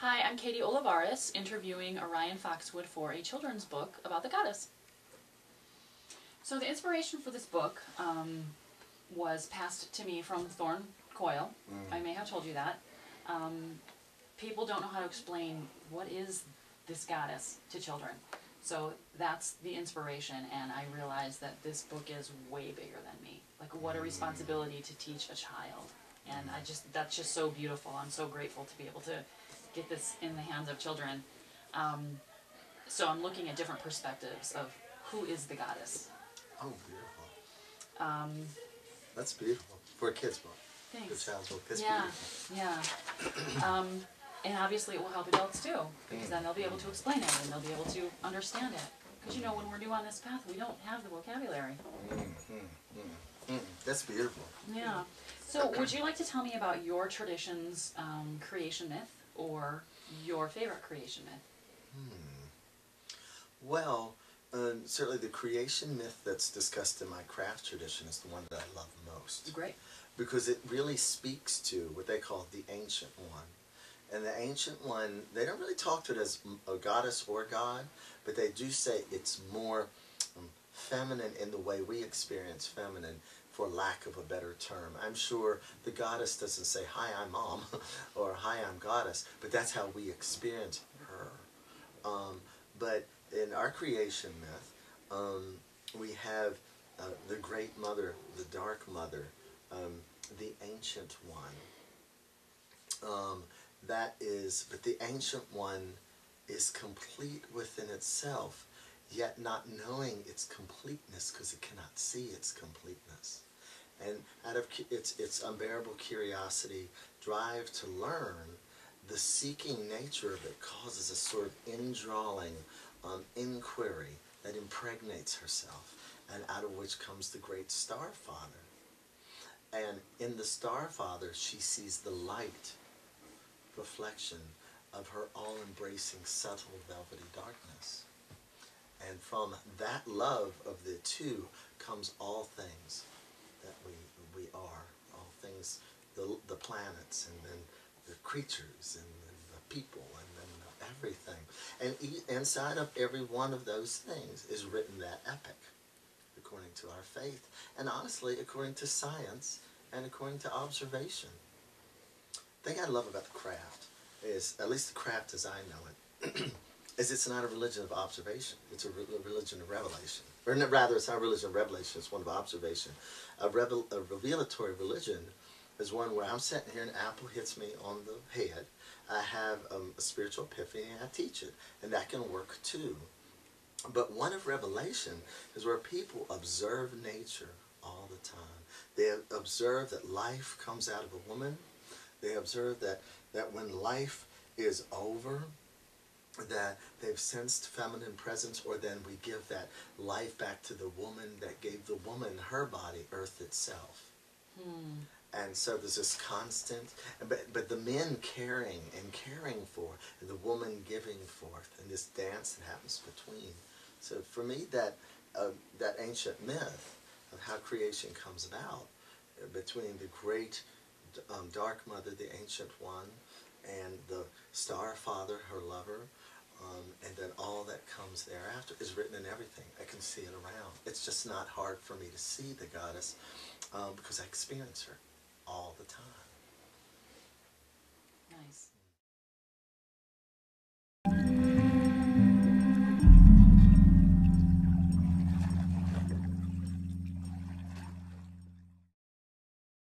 Hi, I'm Katie Olivares, interviewing Orion Foxwood for a children's book about the goddess. So the inspiration for this book was passed to me from Thorn Coyle. I may have told you that. People don't know how to explain what is this goddess to children. So that's the inspiration, and I realized that this book is way bigger than me. Like, what a responsibility to teach a child. And that's just so beautiful. I'm so grateful to be able to get this in the hands of children. So I'm looking at different perspectives of who is the goddess. Oh, beautiful. That's beautiful. For a kid's book. Thanks. For a child's book. That's beautiful. Yeah. And obviously it will help adults too, because then they'll be able to explain it and they'll be able to understand it. Because you know, when we're new on this path, we don't have the vocabulary. That's beautiful. Yeah. So would you like to tell me about your tradition's creation myth, or your favorite creation myth? Well, certainly the creation myth that's discussed in my craft tradition is the one that I love most. Great. Because it really speaks to what they call the ancient one. And the ancient one, they don't really talk to it as a goddess or god, but they do say it's more feminine in the way we experience feminine, for lack of a better term. I'm sure the goddess doesn't say, "Hi, I'm mom," or "Hi, I'm goddess," but that's how we experience her. But in our creation myth, we have the great mother, the dark mother, the ancient one. But the ancient one is complete within itself, yet not knowing its completeness because it cannot see its completeness. And out of its unbearable curiosity, drive to learn, the seeking nature of it causes a sort of indrawing inquiry that impregnates herself, and out of which comes the great Star Father. And in the Star Father, she sees the light reflection of her all-embracing, subtle, velvety darkness. And from that love of the two comes all things that we are, all things, the planets, and then the creatures, and then the people, and then everything. And inside of every one of those things is written that epic, according to our faith, and honestly, according to science, and according to observation. The thing I love about the craft is, at least the craft as I know it, is it's not a religion of observation. It's a religion of revelation. Or rather, it's not a religion of revelation, it's one of observation. A revelatory religion is one where I'm sitting here and an apple hits me on the head. I have a spiritual epiphany and I teach it. And that can work too. But one of revelation is where people observe nature all the time. They observe that life comes out of a woman. They observe that when life is over, that they've sensed feminine presence, or then we give that life back to the woman that gave the woman her body, earth itself. And so there's this constant, but the men caring and caring for, and the woman giving forth, and this dance that happens between. So for me, that ancient myth of how creation comes about, between the great dark mother, the ancient one, and the Star Father, her lover, and then all that comes thereafter is written in everything. I can see it around. It's just not hard for me to see the goddess because I experience her all the time. Nice.